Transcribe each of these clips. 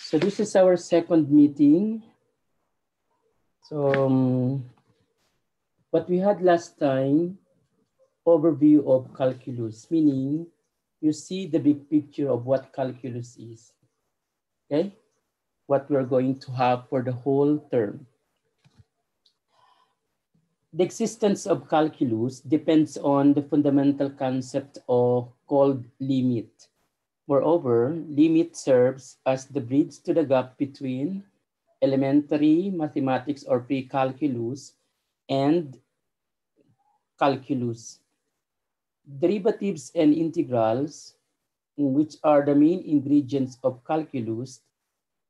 So this is our second meeting. So what we had last time, overview of calculus, meaning you see the big picture of what calculus is, okay? What we're going to have for the whole term. The existence of calculus depends on the fundamental concept of called limit. Moreover, limit serves as the bridge to the gap between elementary mathematics or pre-calculus and calculus. Derivatives and integrals, which are the main ingredients of calculus,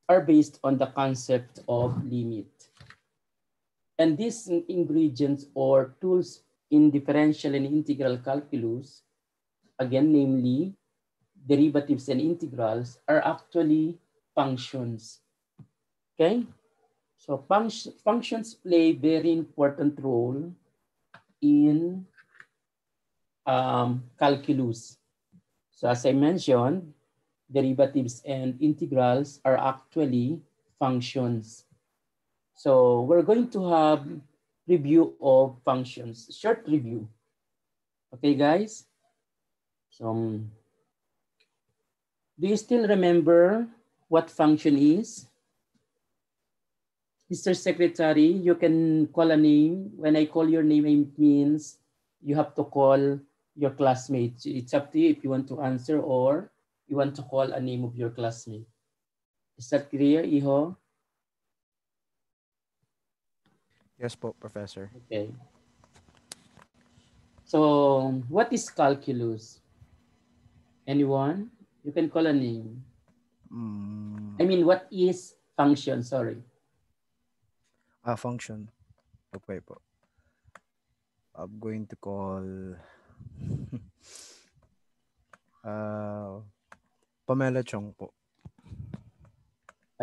are based on the concept of limit. And these ingredients or tools in differential and integral calculus, again, namely derivatives and integrals, are actually functions. Okay? So functions play very important role in calculus. So as I mentioned, derivatives and integrals are actually functions. So we're going to have review of functions, short review. Okay, guys? So do you still remember what function is? Mr. Secretary, you can call a name. When I call your name, it means you have to call your classmates. It's up to you if you want to answer or you want to call a name of your classmate. Is that clear, Iho? Yes po, Professor. Okay. So what is calculus? Anyone? You can call a name. I mean, what is function? Sorry. Function. Okay po. I'm going to call Pamela Chong po.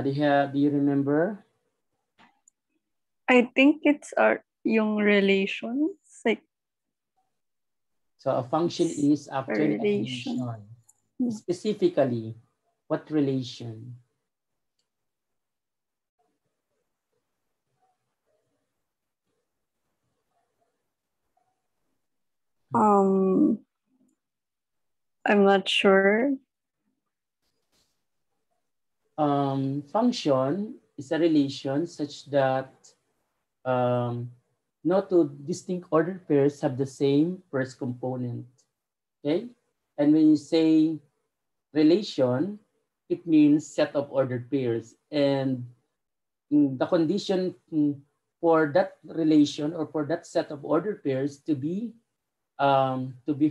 Do you remember? I think it's yung relations. Like, so a function is actually a relation. Specifically, what relation? I'm not sure. Function is a relation such that no two distinct ordered pairs have the same first component. Okay? And when you say relation, it means set of ordered pairs. And the condition for that relation or for that set of ordered pairs to be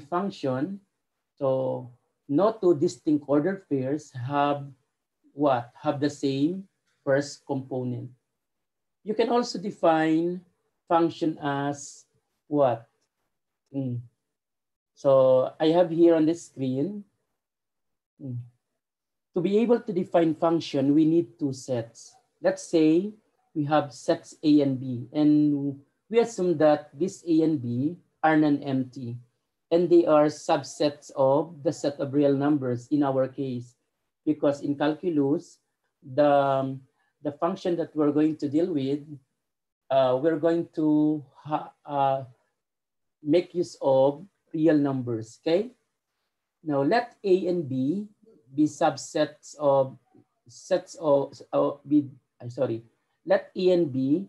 function, so no two distinct ordered pairs have what? Have the same first component. You can also define function as what? So I have here on the screen. To be able to define function, we need two sets. Let's say we have sets A and B, and we assume that this A and B are non-empty, and they are subsets of the set of real numbers in our case, because in calculus, the function that we're going to deal with, we're going to make use of real numbers, okay? Now let A and B be subsets of let A and B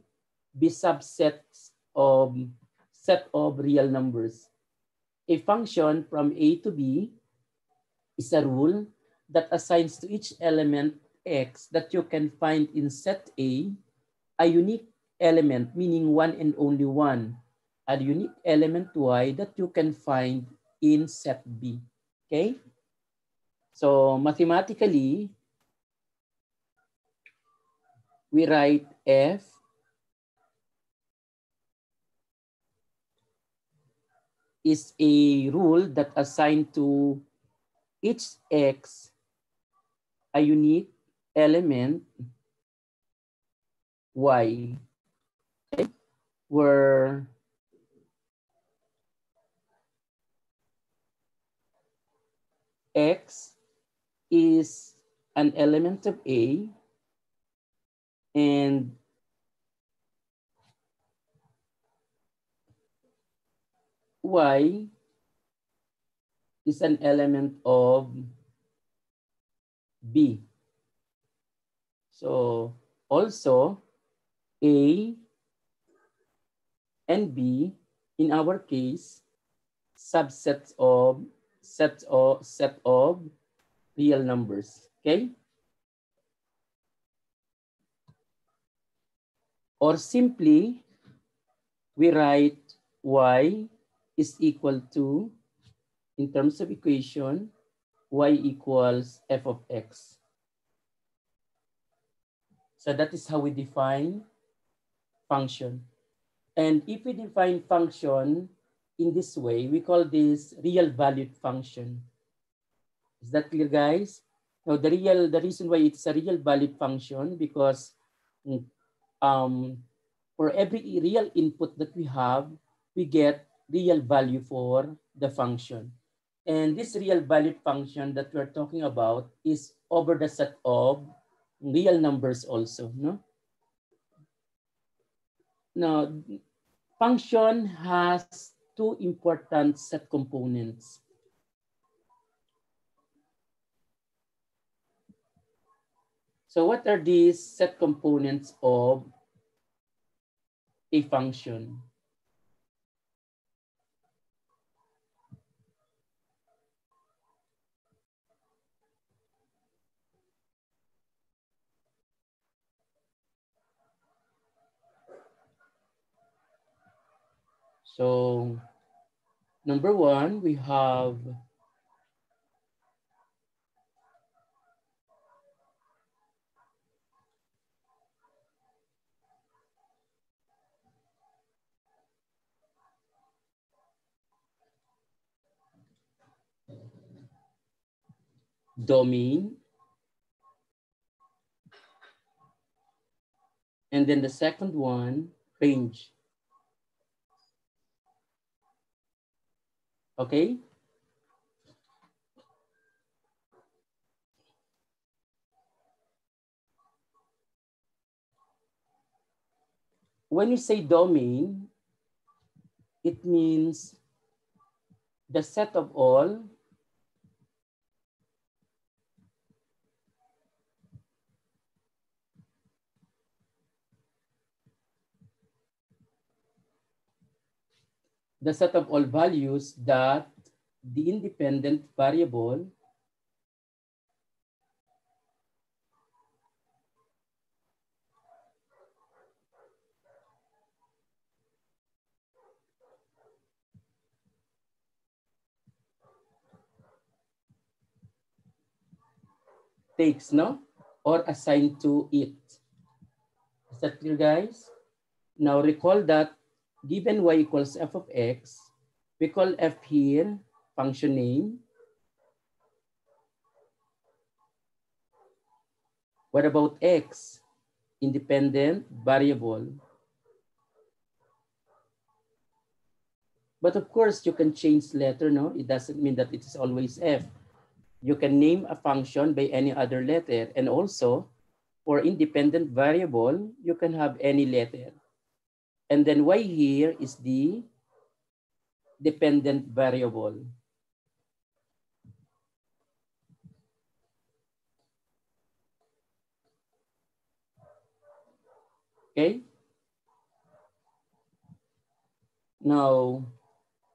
be subsets of set of real numbers. A function from A to B is a rule that assigns to each element X that you can find in set A a unique element, meaning one and only one, a unique element Y that you can find in set B. Okay? So mathematically, we write F is a rule that assigns to each X a unique element Y, okay? Where X is an element of A And y is an element of B. So also A and B, in our case, subsets of set of real numbers. Okay? Or simply, we write y is equal to, in terms of equation, y equals f of x. So that is how we define function. And if we define function in this way, we call this real valued function. Is that clear, guys? Now, the reason why it's a real valued function, because for every real input that we have, we get real value for the function. And this real valued function that we're talking about is over the set of real numbers also. No? Now, function has two important set components. So what are these set components of a function? So number one, we have domain. And then the second one, range. Okay? When you say domain, it means the set of all values that the independent variable takes, no? Or assigned to it. Is that clear, guys? Now recall that given y equals f of x, we call f here function name. What about x? Independent variable. But of course, you can change letter, no? It doesn't mean that it is always f. You can name a function by any other letter. And also, for independent variable, you can have any letter. And then y here is the dependent variable. Okay? Now,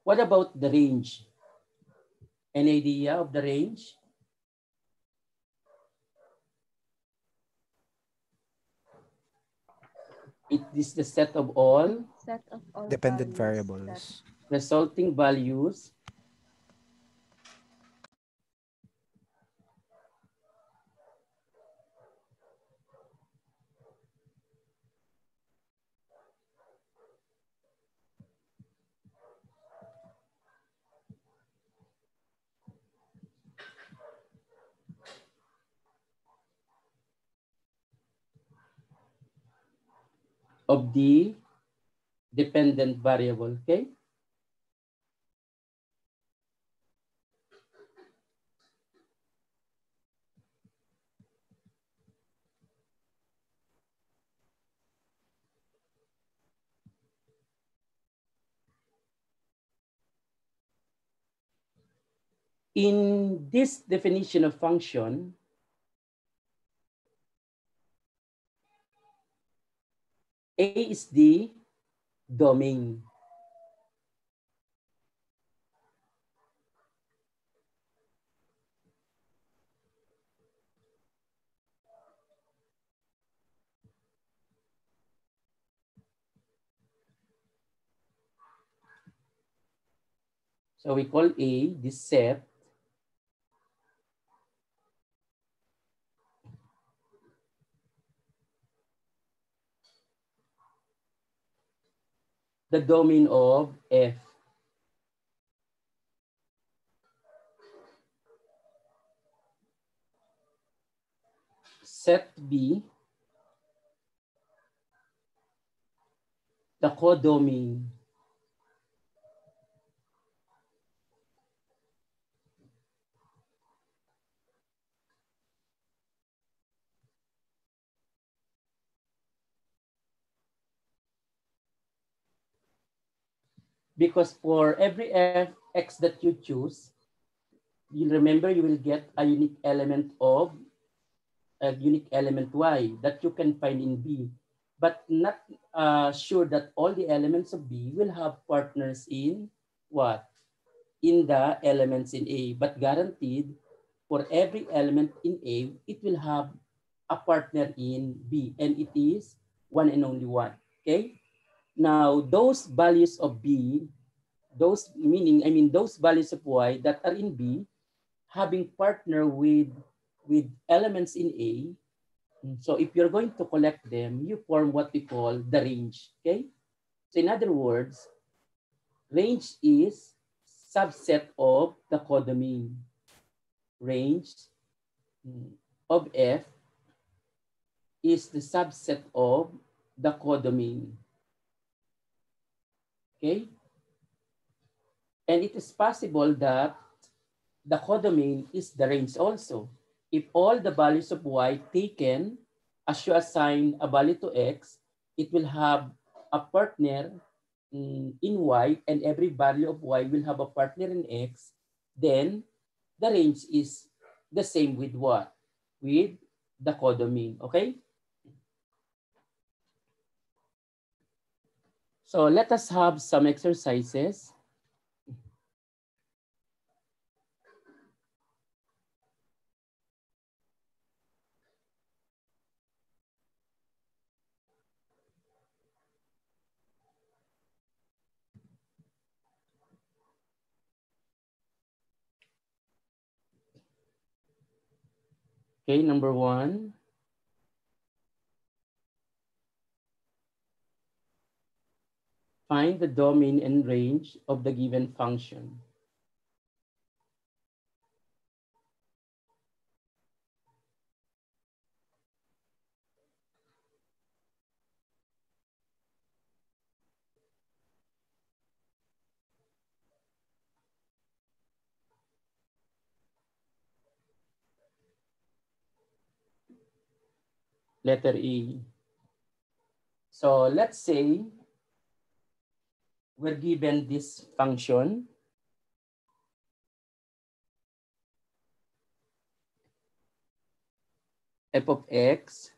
what about the range? Any idea of the range? It is the set of all Dependent variables. resulting values of the dependent variable, okay? In this definition of function, A is the domain. So we call A this set. The domain of F. Set B, the codomain. Because for every X that you choose, you'll remember you will get a unique element Y that you can find in B, but not sure that all the elements of B will have partners in what? In the elements in A, but guaranteed for every element in A, it will have a partner in B, and it is one and only one, okay? Now, those values of B, those values of Y that are in B, having partner with elements in A. So if you're going to collect them, you form what we call the range, okay? So in other words, range is subset of the codomain. Range of F is the subset of the codomain. Okay? And it is possible that the codomain is the range also. If all the values of Y taken, as you assign a value to X, it will have a partner in Y, and every value of Y will have a partner in X, then the range is the same with what? With the codomain, okay? So let us have some exercises. Okay, number 1. Find the domain and range of the given function. Letter E. So let's say we're given this function. F of X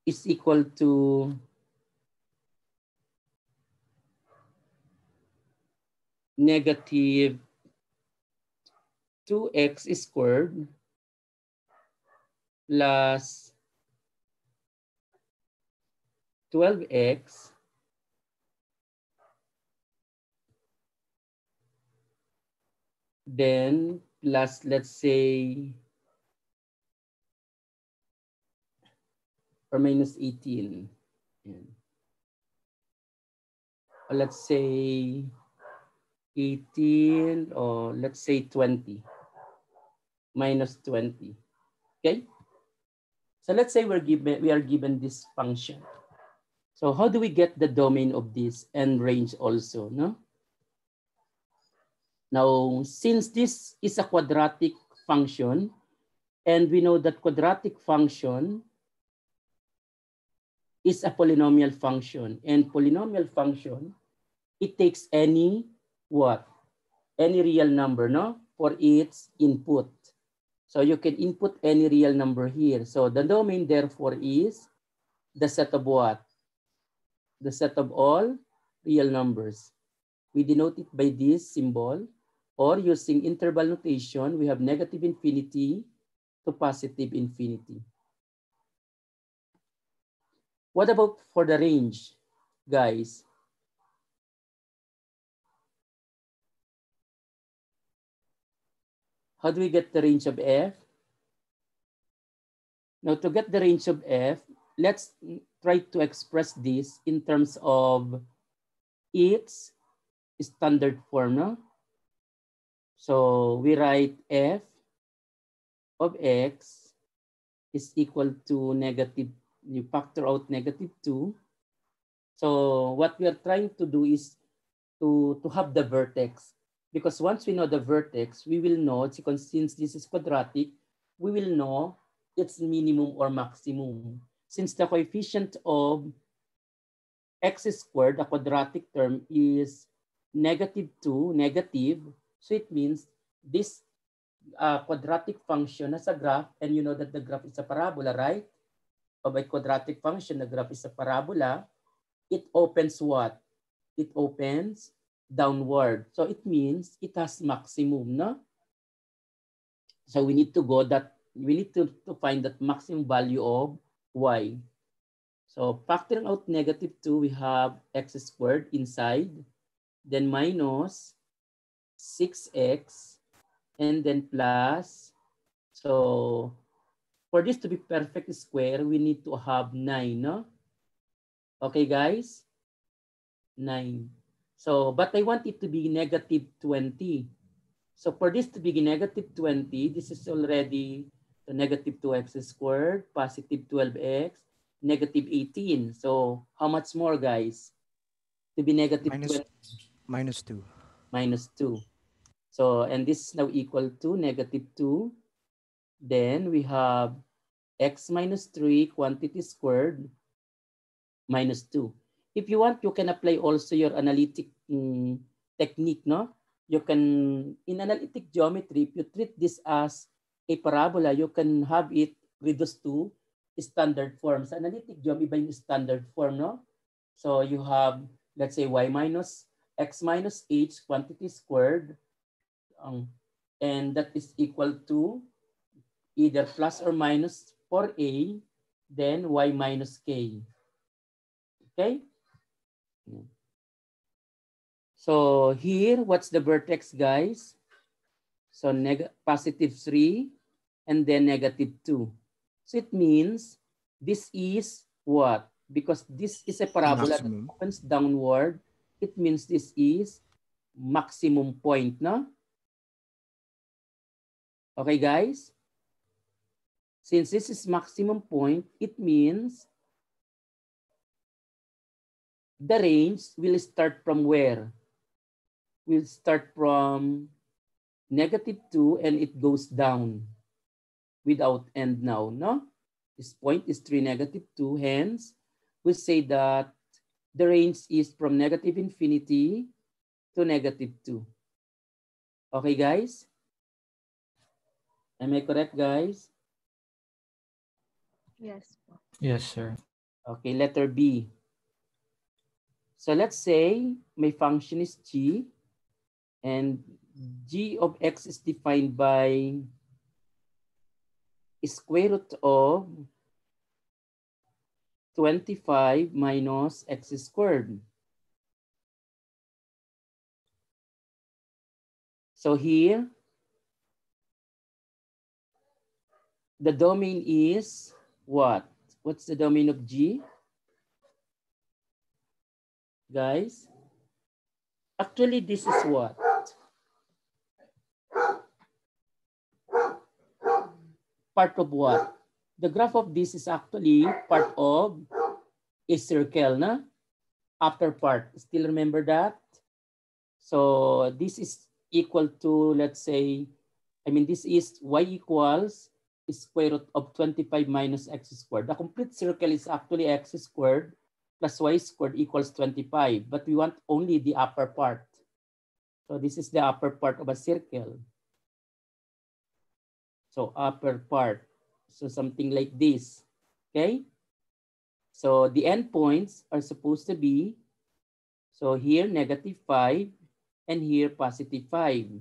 is equal to negative 2x squared plus 12x then plus, let's say, or minus 18. Or let's say 18, or let's say 20, minus 20. Okay? So let's say we are given this function. So how do we get the domain of this and range also, no? Now, since this is a quadratic function, and we know that quadratic function is a polynomial function. And polynomial function, it takes any what? Any real number, no? For its input. So you can input any real number here. So the domain therefore is the set of what? The set of all real numbers. We denote it by this symbol, or using interval notation, we have negative infinity to positive infinity. What about for the range, guys? How do we get the range of f? Now, to get the range of f, let's try to express this in terms of its standard form. No? So we write f of x is equal to negative, you factor out -2. So what we are trying to do is to have the vertex. Because once we know the vertex, we will know, since this is quadratic, we will know its minimum or maximum. Since the coefficient of x squared, the quadratic term, is -2, negative, so it means this quadratic function has a graph, and you know that the graph is a parabola, right? Of a quadratic function, the graph is a parabola. It opens what? It opens downward. So it means it has maximum, no? So we need to find that maximum value of y. So factoring out -2, we have x squared inside, then minus 6x, and then plus. So for this to be perfect square, we need to have 9, no? Okay, guys? 9. So, but I want it to be -20. So for this to be -20, this is already the -2x squared, positive 12x, -18. So how much more, guys? To be -20? -2. -2. So, and this is now equal to -2. Then we have x minus 3 quantity squared -2. If you want, you can apply also your analytic technique, no? You can, in analytic geometry, if you treat this as a parabola, you can have it reduced to standard form. Sa analytic geometry, iba yung standard form, no? So you have, let's say, y minus x minus h quantity squared, and that is equal to either plus or minus 4a, then y minus k. Okay? So here, what's the vertex, guys? So positive 3 and then -2. So it means this is what? Because this is a parabola that opens downward, it means this is maximum point, no? Okay, guys? Since this is maximum point, it means the range will start from where? Will start from -2 and it goes down without end now, no? This point is 3, -2. Hence, we say that the range is from -infinity to -2. Okay, guys? Am I correct, guys? Yes. Yes, sir. Okay, letter B. So let's say my function is g, and g of x is defined by square root of 25 minus x squared. So here, the domain is what? What's the domain of G? Guys? Actually, this is what? Part of what? The graph of this is actually part of a circle, na? Upper part. Still remember that? So this is equal to, let's say, this is y equals square root of 25 minus x squared. The complete circle is actually x squared plus y squared equals 25, but we want only the upper part. So this is the upper part of a circle. So upper part. So something like this. Okay? So the endpoints are supposed to be, so here -5 and here +5.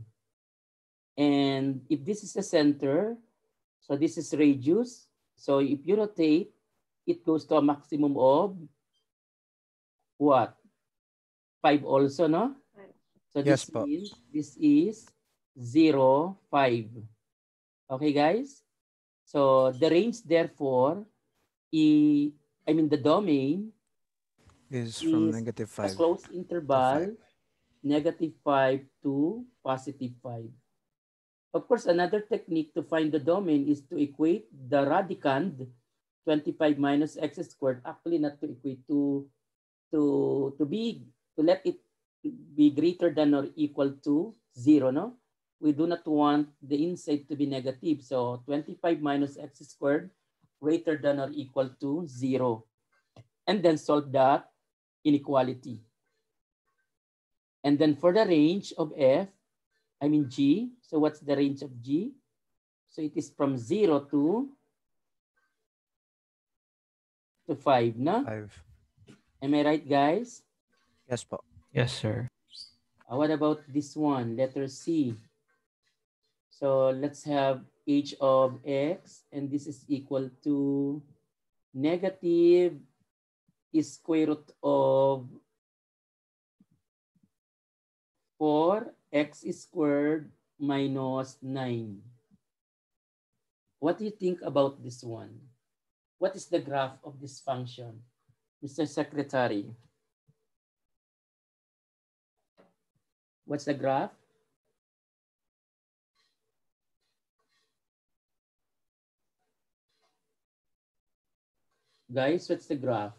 And if this is the center, so this is radius. So if you rotate, it goes to a maximum of what? 5 also, no? So Yes this po. means this is 0, 5. Okay, guys? So the range, therefore, the domain Is from is a -5 closed to 5. interval, -5 to +5. Of course, another technique to find the domain is to equate the radicand 25 minus x squared, actually not to equate, to let it be greater than or equal to 0, no? We do not want the inside to be negative. So 25 minus x squared greater than or equal to 0. And then solve that inequality. And then for the range of G, so what's the range of G? So it is from 0 to 5, no? 5. Am I right, guys? Yes po. Yes, sir. What about this one, letter C? So let's have h of x, and this is equal to negative square root of 4x squared minus 9. What do you think about this one? What is the graph of this function, Mr. Secretary? What's the graph? Guys, what's the graph?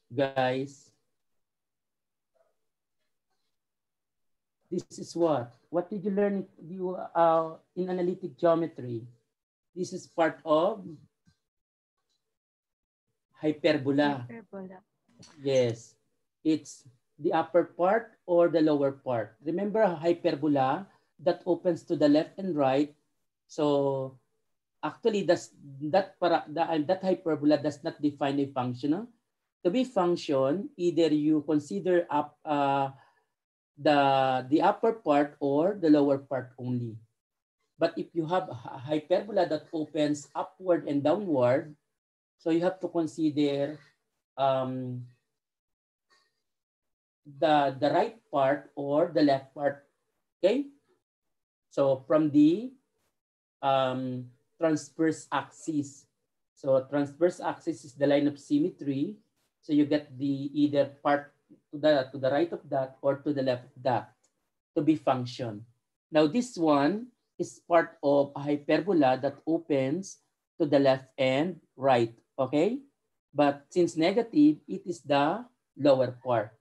Guys, this is what? What did you learn in analytic geometry? This is part of hyperbola. Yes, it's the upper part or the lower part. Remember hyperbola that opens to the left and right. So actually, that hyperbola does not define a function. No? To be function, either you consider the upper part or the lower part only. But if you have a hyperbola that opens upward and downward, so you have to consider the right part or the left part. Okay? So from the transverse axis. So transverse axis is the line of symmetry. So you get the either part to the right of that or to the left of that to be function. Now this one is part of a hyperbola that opens to the left and right. Okay? But since negative, it is the lower part.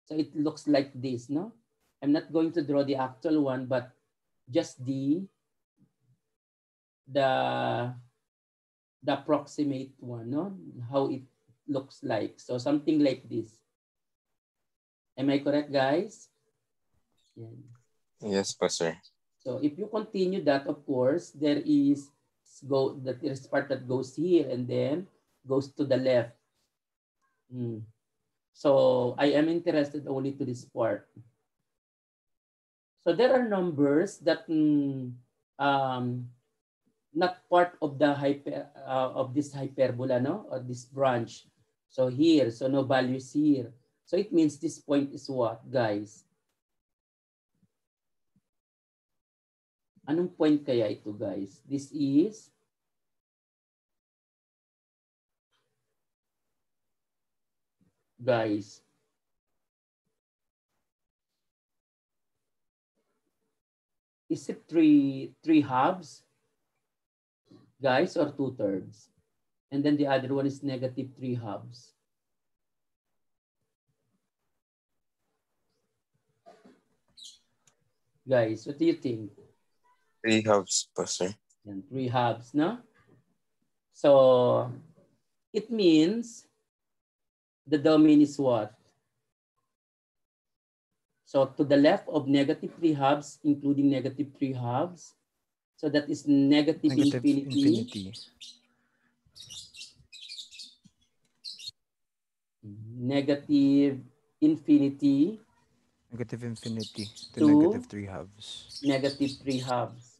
So it looks like this, no? I'm not going to draw the actual one, but just the approximate one, no? How it looks like. So something like this. Am I correct, guys? Yeah. Yes, po, sir. So if you continue that, of course, there is part that goes here and then goes to the left. So I am interested only to this part. So there are numbers that not part of the of this hyperbola, no, or this branch. So here, so no values here. So it means this point is what, guys? Anong point kaya ito, guys? This is is it three halves, guys, or 2/3? And then the other one is -3 halves. Guys, what do you think? 3 halves po, sir. And 3 halves, no? So it means the domain is what? So to the left of negative 3 halves, including negative 3 halves. So that is negative infinity. Negative infinity. Negative infinity to to negative 3 halves. Negative 3 halves.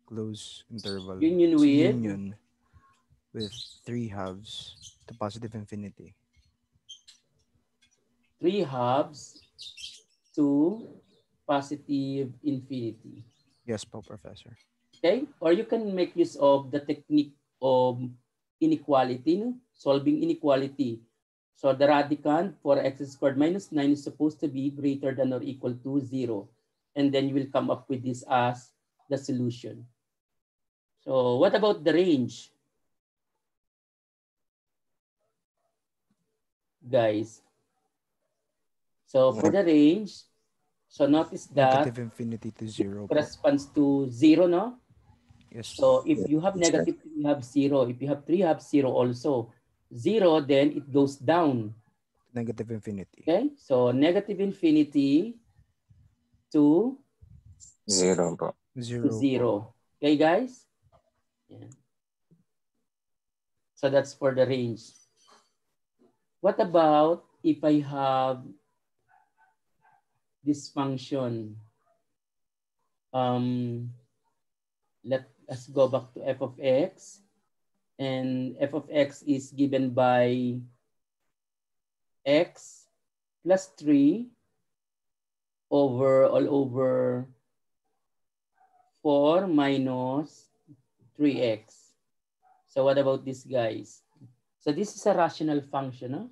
Close interval. Union So with? Union with 3 halves to positive infinity. 3 halves to positive infinity. Yes po, Professor. Okay? Or you can make use of the technique of inequality, no? Solving inequality. So the radicand for x squared minus 9 is supposed to be greater than or equal to 0. And then you will come up with this as the solution. So what about the range? Guys. So for the range, so notice that negative infinity to 0 corresponds to 0, no? Yes. So if you have negative, you have 0. If you have 3, you have 0 also. 0, then it goes down. Negative infinity. Okay, so negative infinity to 0 po. 0. Okay, guys? Yeah. So that's for the range. What about if I have this function? Let us go back to f of x. And f of x is given by x plus 3 over all over 4 minus 3x. So what about this, guys? So this is a rational function. Huh?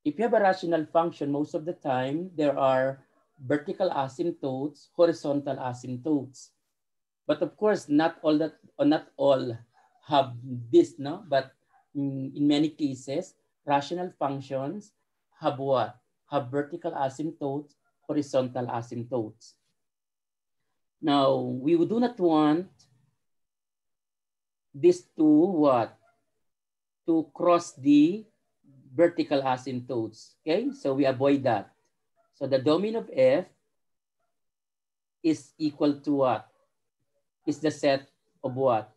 If you have a rational function, most of the time, there are vertical asymptotes, horizontal asymptotes. But of course, not all have this, no? But in many cases, rational functions have what? Have vertical asymptotes, horizontal asymptotes. Now, we do not want this to what? To cross the vertical asymptotes. Okay, so we avoid that. So the domain of f is equal to what? Is the set of what?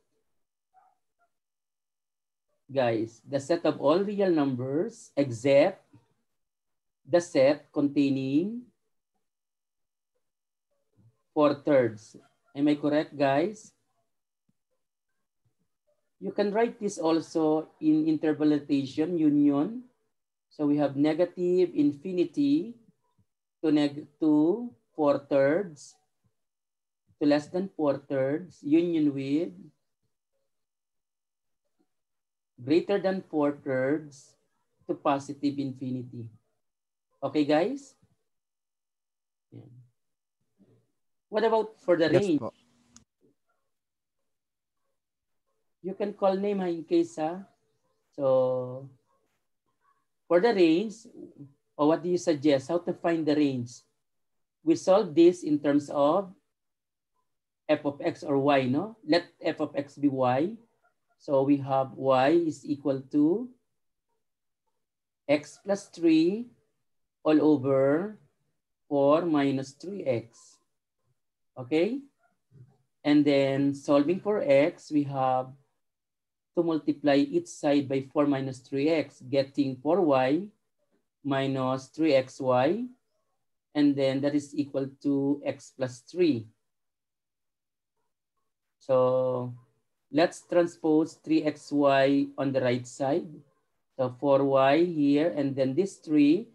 Guys, the set of all real numbers except the set containing 4/3. Am I correct, guys? You can write this also in interpolation union. So we have negative infinity to 4/3 to less than 4/3 union with greater than 4/3 to positive infinity. Okay, guys? Yeah. What about for the range? Po. You can call name in case. So for the range, or what do you suggest? How to find the range? We solve this in terms of f of x or y, no? Let f of x be y. So we have y is equal to x plus 3 all over 4 minus 3x. Okay? And then solving for x, we have to multiply each side by 4 minus 3x, getting 4y minus 3xy. And then that is equal to x plus 3. So let's transpose 3xy on the right side. So 4y here, and then this 3,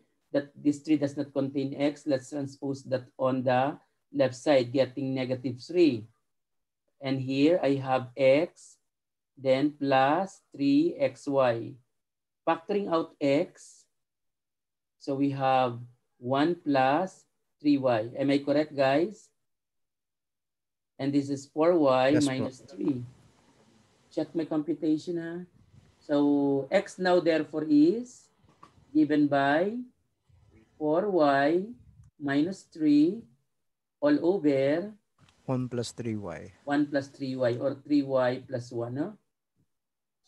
this 3 does not contain x. Let's transpose that on the left side, getting negative 3. And here I have x, then plus 3xy. Factoring out x, so we have 1 plus 3y. Am I correct, guys? And this is 4y minus 3. Check my computation. So x now therefore is given by 4y minus 3 all over 1 plus 3y. 1 plus 3y or 3y plus 1. No?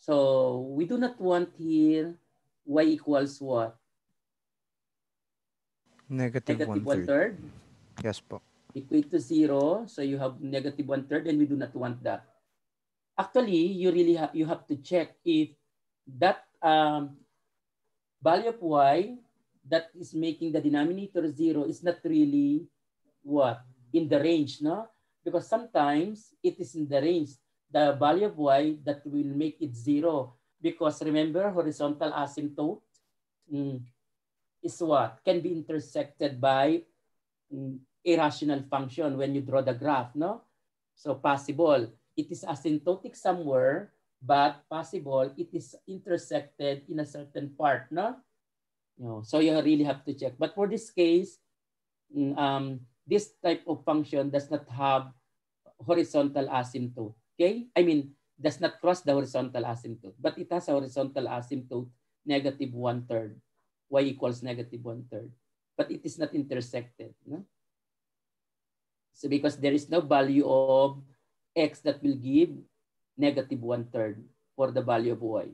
So we do not want here y equals what? Negative Negative 1/3. 1/3. Yes po. Equate to 0. So you have negative 1/3 and we do not want that. Actually, you have to check if that value of y that is making the denominator 0 is not really what? In the range, no? Because sometimes it is in the range, the value of y that will make it 0. Because remember, horizontal asymptote is what? Can be intersected by irrational function when you draw the graph, no? So possible. It is asymptotic somewhere, but possible it is intersected in a certain part, no? So you really have to check. But for this case, this type of function does not have horizontal asymptote. Okay? I mean, does not cross the horizontal asymptote, but it has a horizontal asymptote, negative 1/3. Y equals negative 1/3. But it is not intersected. No? So because there is no value of x that will give negative 1/3 for the value of y.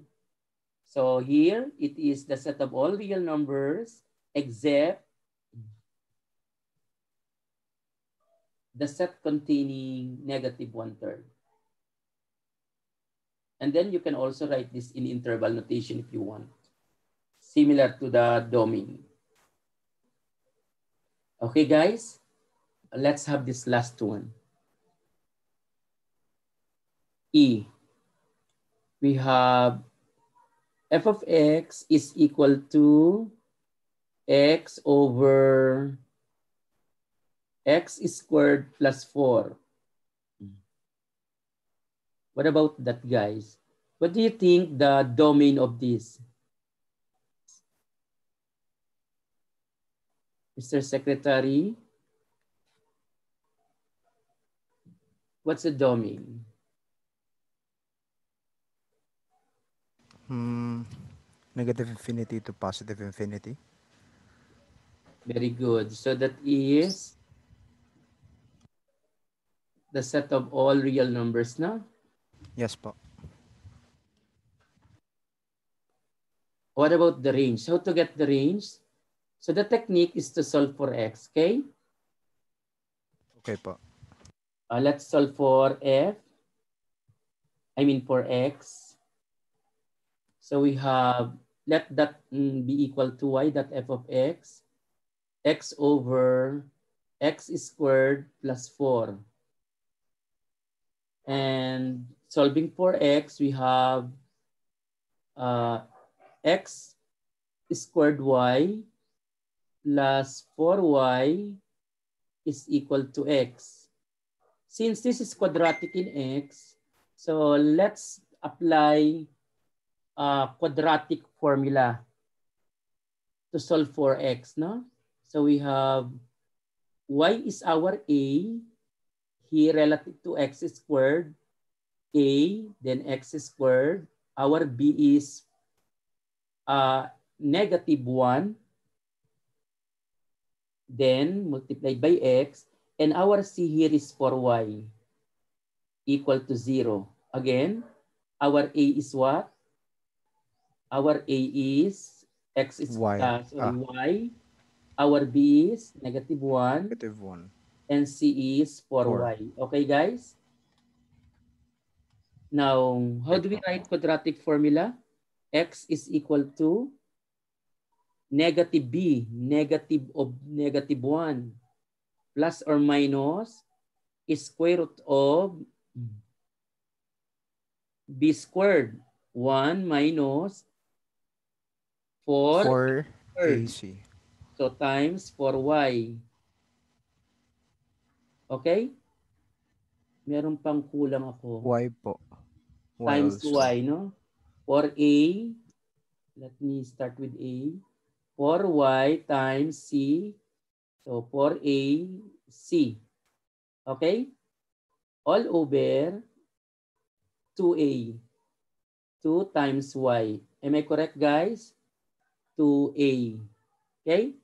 So here, it is the set of all real numbers except the set containing negative 1/3. And then you can also write this in interval notation if you want, similar to the domain. Okay, guys, let's have this last one. E. We have f of x is equal to x over x squared plus 4. What about that, guys? What do you think the domain of this? Mr. Secretary, what's the domain? Negative infinity to positive infinity. Very good. So that is the set of all real numbers now? Yes po. What about the range? How to get the range? So the technique is to solve for x, okay? Okay po. Let's solve for for x. So we have, let that be equal to y, that f of x, x over x squared plus 4. And solving for x, we have x squared y plus 4y is equal to x. Since this is quadratic in x, so let's apply a quadratic formula to solve for x, no? So we have y is our a, here relative to x squared, a, then x squared. Our b is negative 1, then multiplied by x, and our c here is 4y equal to 0. Again, our a is what? Our a is x is Y. y. Our b is negative 1. Negative 1. And c is 4y. Okay, guys? Now, how do we write quadratic formula? X is equal to negative b, negative of negative 1, plus or minus square root of b squared. 1 minus 4 AC. So times 4y. Okay? Meron pang kulang ako. Y po. Y Times also. y, no? 4a. Let me start with a. 4y times c. So 4a c. Okay? All over 2a. 2 times y. Am I correct, guys? 2a. Okay?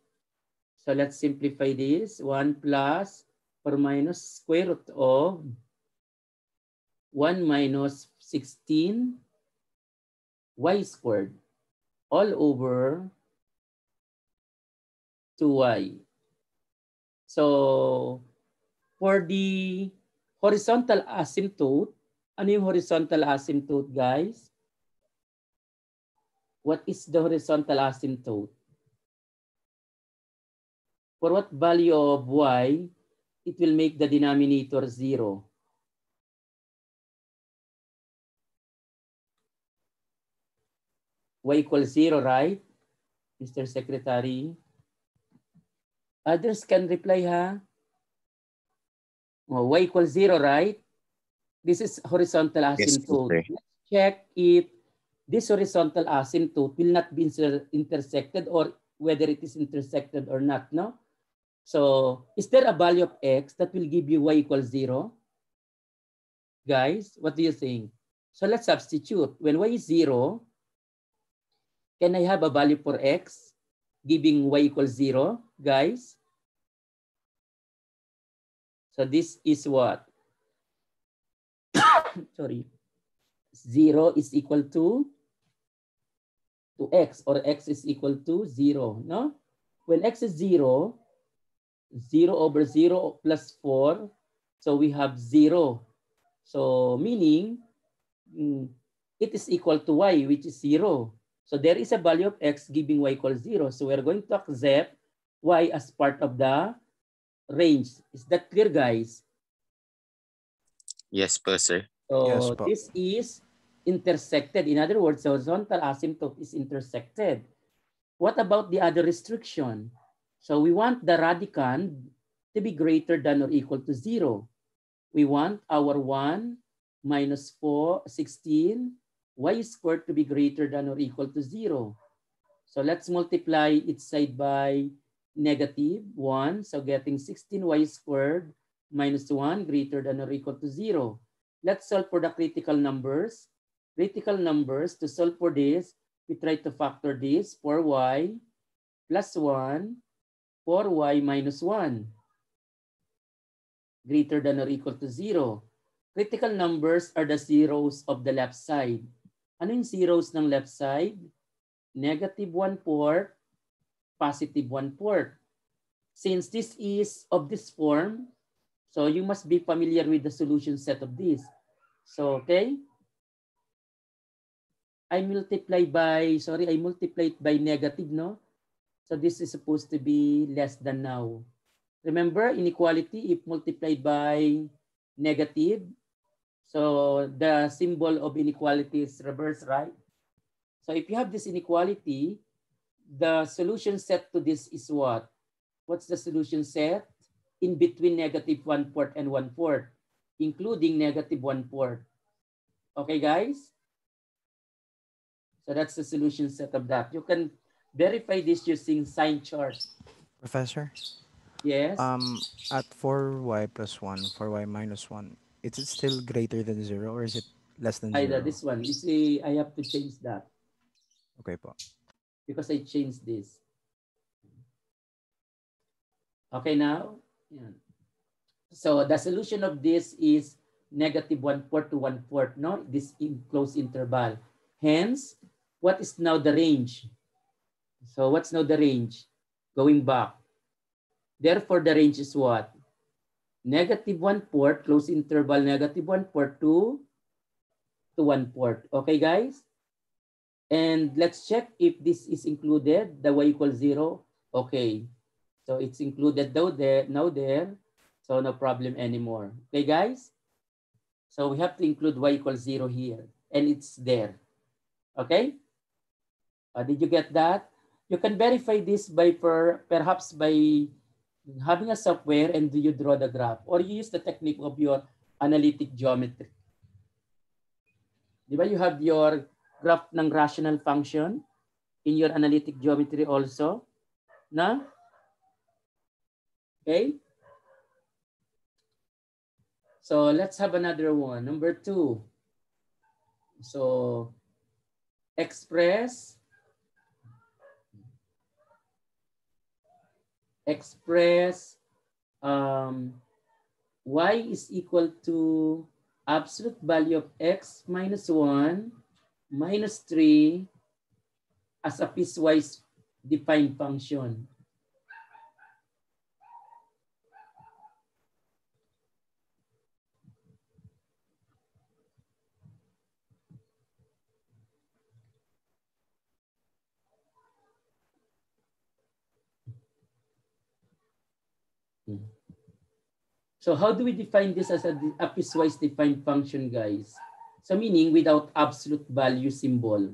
So let's simplify this. 1 plus or minus square root of 1 minus 16 y squared all over 2y. So for the horizontal asymptote, ano yung horizontal asymptote, guys? What is the horizontal asymptote? For what value of y, it will make the denominator 0. Y equals 0, right? Mr. Secretary. Others can reply, ha? Oh, y equals 0, right? This is horizontal Yes, asymptote. sir. Let's check if this horizontal asymptote will not be intersected or whether it is intersected or not, no? So is there a value of x that will give you y equals 0? Guys, what do you think? So let's substitute. When y is 0, can I have a value for x giving y equals 0, guys? So this is what? Sorry. 0 is equal to x, or x is equal to 0, no? When x is 0, 0 over 0 plus 4, so we have 0. So meaning it is equal to y, which is 0. So there is a value of x giving y equals 0. So we're going to accept y as part of the range. Is that clear, guys? Yes po, sir. So Yes po. this is intersected. In other words, the horizontal asymptote is intersected. What about the other restriction? So we want the radicand to be greater than or equal to 0. We want our 1 minus 16 y squared to be greater than or equal to 0. So let's multiply each side by negative 1. So getting 16y squared minus 1 greater than or equal to 0. Let's solve for the critical numbers. Critical numbers, to solve for this, we try to factor this, 4y plus 1, 4y minus 1, greater than or equal to 0. Critical numbers are the zeros of the left side. Ano yung zeros ng left side? Negative 1/4, positive 1/4. Since this is of this form, so you must be familiar with the solution set of this. So, okay? I multiplied by negative, no? So this is supposed to be less than now. Remember, inequality, if multiplied by negative, so the symbol of inequality is reverse, right? So if you have this inequality, the solution set to this is what? What's the solution set? In between negative 1/4 and 1/4, including negative 1/4. Okay, guys? So that's the solution set of that. You can verify this using sign chart. Professor? Yes? At 4y plus 1, 4y minus 1, is it still greater than 0 or is it less than 0? Either this one. You see, I have to change that Okay po. because I changed this. Okay now? Yeah. So the solution of this is negative 1/4 to 1/4, no? This closed interval. Hence, what is now the range? So what's now the range? Going back. Therefore, the range is what? Negative 1/4, closed interval, negative 1/4 to 1/4. Okay, guys? And let's check if this is included, the y equals 0. Okay. So it's included now there. So no problem anymore. Okay, guys? So we have to include y equals 0 here. And it's there. Okay? Did you get that? You can verify this by perhaps by having a software and do you draw the graph, or you use the technique of your analytic geometry. Di ba you have your graph ng rational function in your analytic geometry also? Na? Okay? So let's have another one. Number 2. So express express y is equal to absolute value of x minus 1 minus 3 as a piecewise defined function. So how do we define this as a piecewise defined function, guys? So meaning without absolute value symbol.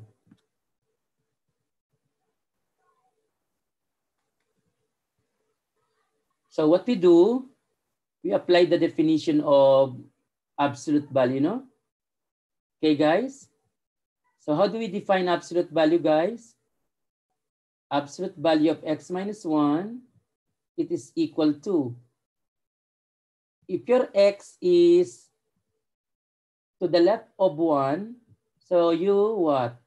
So what we do, we apply the definition of absolute value, no? Okay, guys? So how do we define absolute value, guys? Absolute value of x minus 1, it is equal to, if your x is to the left of 1, so you what?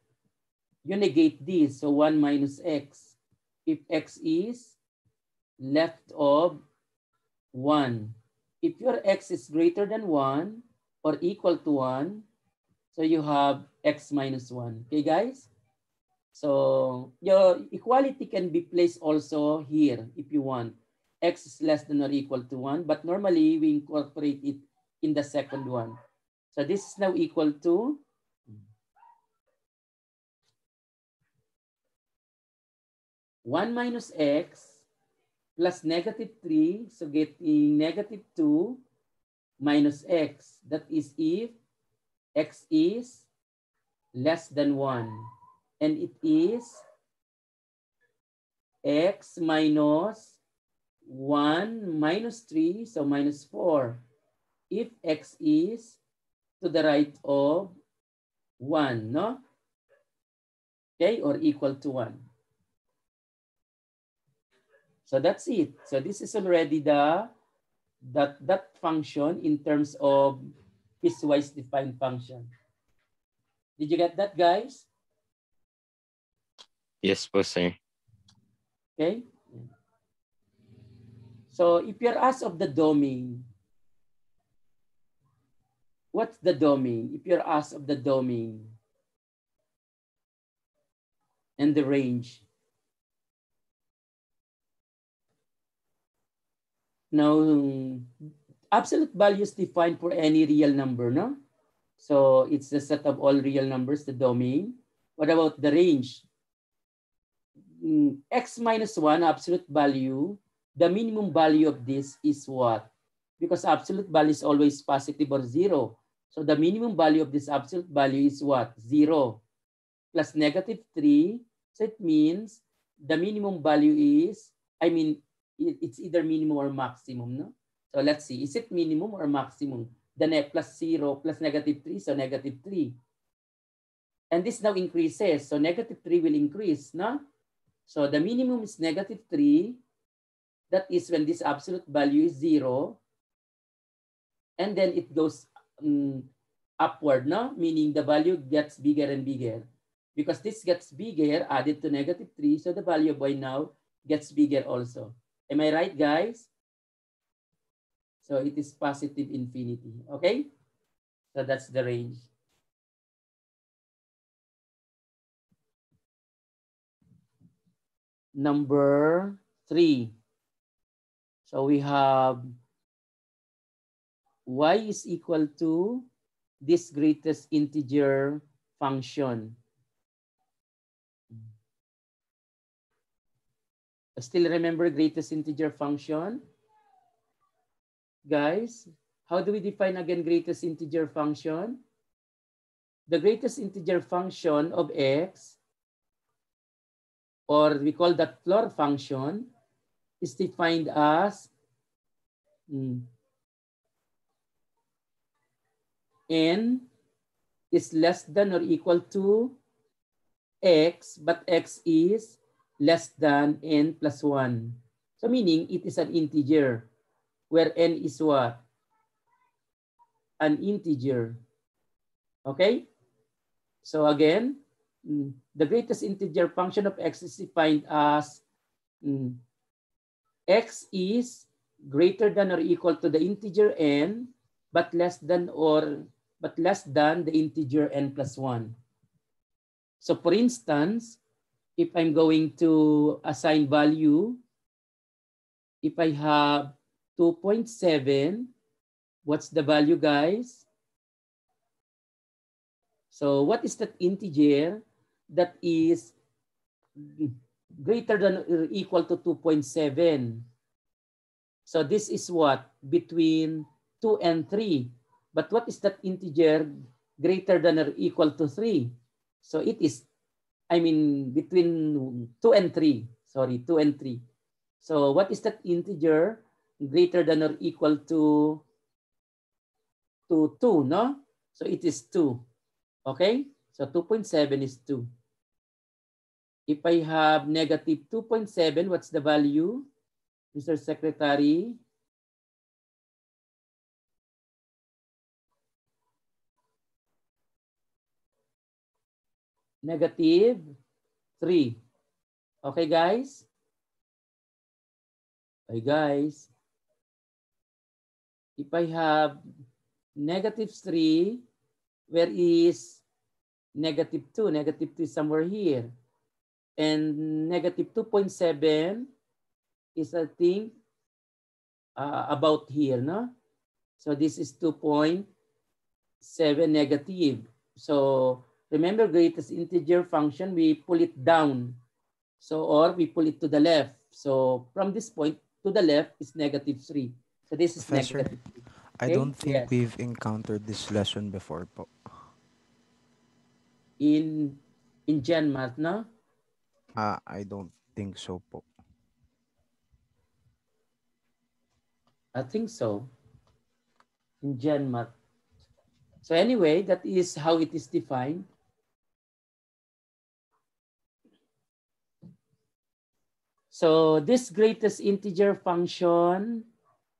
You negate this, so 1 minus x. If x is left of 1. If your x is greater than 1 or equal to 1, so you have x minus 1. Okay, guys? So your equality can be placed also here if you want. X is less than or equal to 1, but normally we incorporate it in the second one. So this is now equal to (1 minus x plus -3, so getting -2 minus x. That is if x is less than 1. And it is x minus 1 minus 3, so minus 4. If x is to the right of 1, no? Okay, or equal to 1. So that's it. So this is already that function in terms of piecewise defined function. Did you get that, guys? Yes po, sir. Okay. So if you're asked of the domain, what's the domain? If you're asked of the domain and the range. Now, absolute value is defined for any real number, no? So it's the set of all real numbers, the domain. What about the range? X minus 1, absolute value, the minimum value of this is what? Because absolute value is always positive or 0. So the minimum value of this absolute value is what? 0 plus -3. So it means the minimum value is, it's either minimum or maximum, no? So let's see, is it minimum or maximum? The plus 0 plus -3, so -3. And this now increases, so -3 will increase, no? So the minimum is -3. That is when this absolute value is 0. And then it goes upward, no? Meaning the value gets bigger and bigger. Because this gets bigger, added to -3, so the value of y now gets bigger also. Am I right, guys? So it is positive infinity, okay? So that's the range. Number 3. So we have y is equal to this greatest integer function. Still remember greatest integer function? Guys, how do we define again greatest integer function? The greatest integer function of x, or we call that floor function, is defined as n is less than or equal to x, but x is less than n plus 1. So meaning it is an integer where n is what? An integer. Okay? So again, the greatest integer function of x is defined as x is greater than or equal to the integer n, but less than the integer n plus 1. So for instance, if I'm going to assign value, if I have 2.7, what's the value, guys? So what is that integer that is greater than or equal to 2.7? So this is what? Between 2 and 3. But what is that integer greater than or equal to 3? So it is, between 2 and 3. Sorry, 2 and 3. So what is that integer greater than or equal to 2, no? So it is 2. Okay? So 2.7 is 2. If I have negative 2.7, what's the value, Mr. Secretary? Negative 3. Okay, guys? Okay, guys. If I have negative 3, where is negative 2? Negative 2 is somewhere here. And negative 2.7 is, I think, about here, no? So this is 2.7 negative. So remember, greatest integer function, we pull it down. So, or we pull it to the left. So from this point to the left is negative 3. So this is Professor, negative 3. I Okay? don't think Yes. we've encountered this lesson before po. In GenMath, no? I don't think so po. I think so. In GenMath. So anyway, that is how it is defined. So this greatest integer function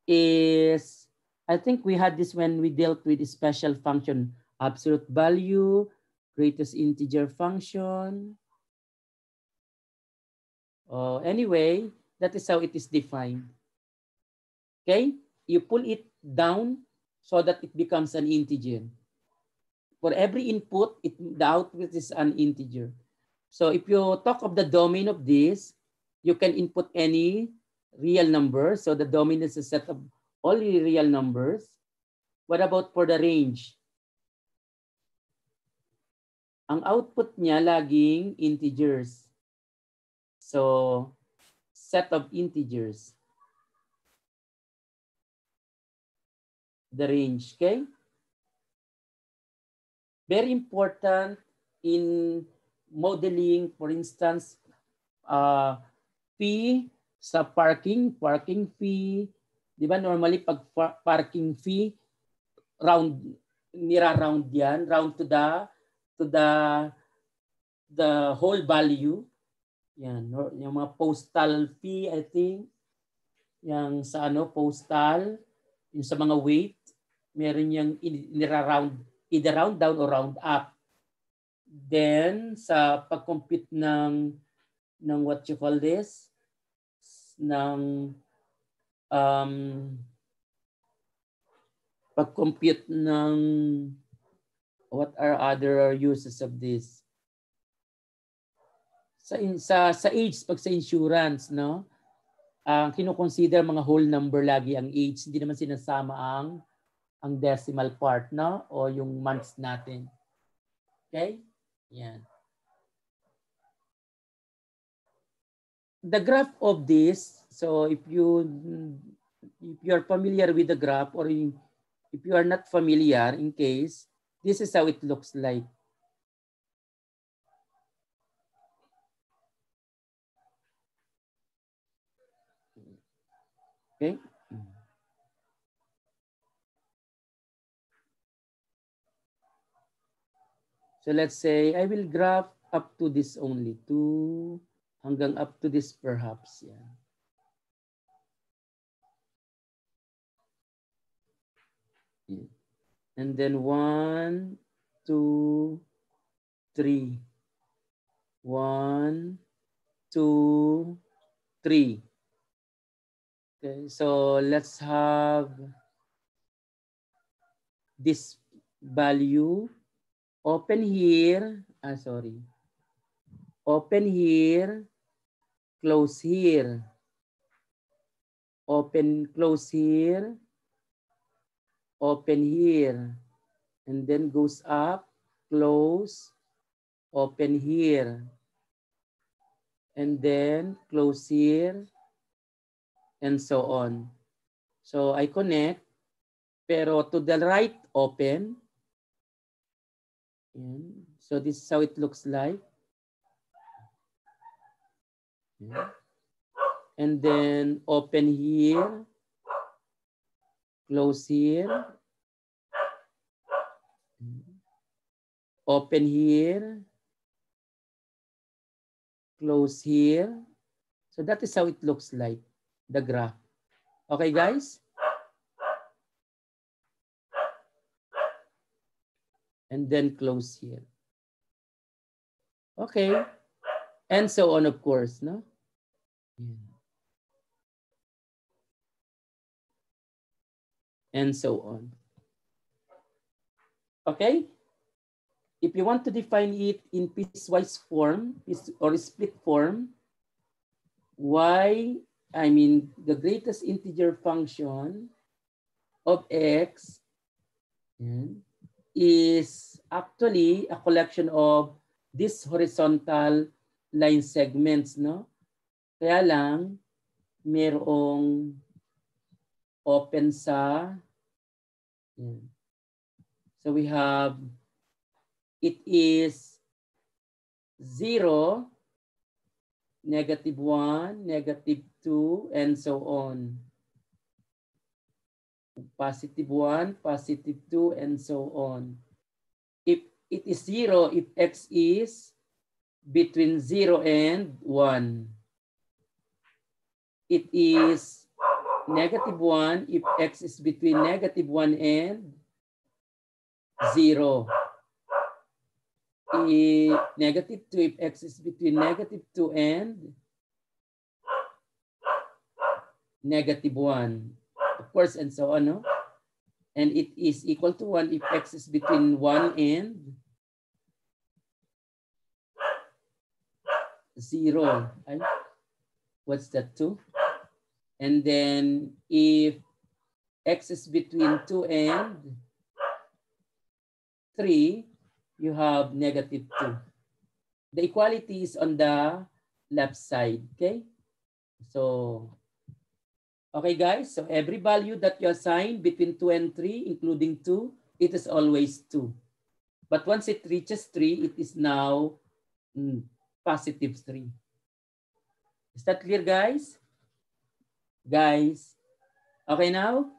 is, I think we had this when we dealt with the special function, absolute value, greatest integer function. Anyway, that is how it is defined. Okay, you pull it down so that it becomes an integer. For every input, the output is an integer. So if you talk of the domain of this, you can input any real number. So the domain is a set of only real numbers. What about for the range? Ang output niya laging integers. So set of integers. The range, okay? Very important in modeling, for instance, fee sa parking fee, di ba normally pag parking fee, nira-round yan, round to the whole value. Yan, yung mga postal fee, I think, yung sa postal, yung sa mga weight, meron yung nira-round, either round down or round up. Then, sa pag-compute ng what you call this, ng pag-compute ng what are other uses of this? Sa age, pag sa insurance, no? Ang kino-consider mga whole number lagi ang age, hindi naman sinasama ang decimal part, no? O yung months natin. Okay? Yan. The graph of this, so if you're familiar with the graph, or if you are not familiar, in case, this is how it looks like. Okay. So let's say I will graph up to this only, hanggang up to this perhaps. Yeah. Yeah. And then 1, 2, 3. 1, 2, 3. Okay, so let's have this value. Open here. Open here. Close here. Open, close here. Open here. And then goes up, close, open here. And then close here. And so on. So I connect. Pero to the right, open. So this is how it looks like. And then open here. Close here. Open here. Close here. So that is how it looks like, the graph. Okay, guys? And then close here. Okay. And so on, of course, no? And so on. Okay? If you want to define it in piecewise form or split form, the greatest integer function of x is actually a collection of these horizontal line segments, no? Kaya lang, merong open sa, so we have, it is 0, -1, -2, and so on. +1, +2, and so on. If it is 0, if x is between 0 and 1. It is -1 if x is between -1 and 0. -2 if x is between -2 and -1. Of course, and so on, no? And it is equal to 1 if x is between 1 and 0. What's that, 2? And then if x is between 2 and 3, you have -2. The equality is on the left side, okay? So, okay guys, so every value that you assign between 2 and 3, including 2, it is always 2. But once it reaches 3, it is now +3. Is that clear, guys? Guys, okay now?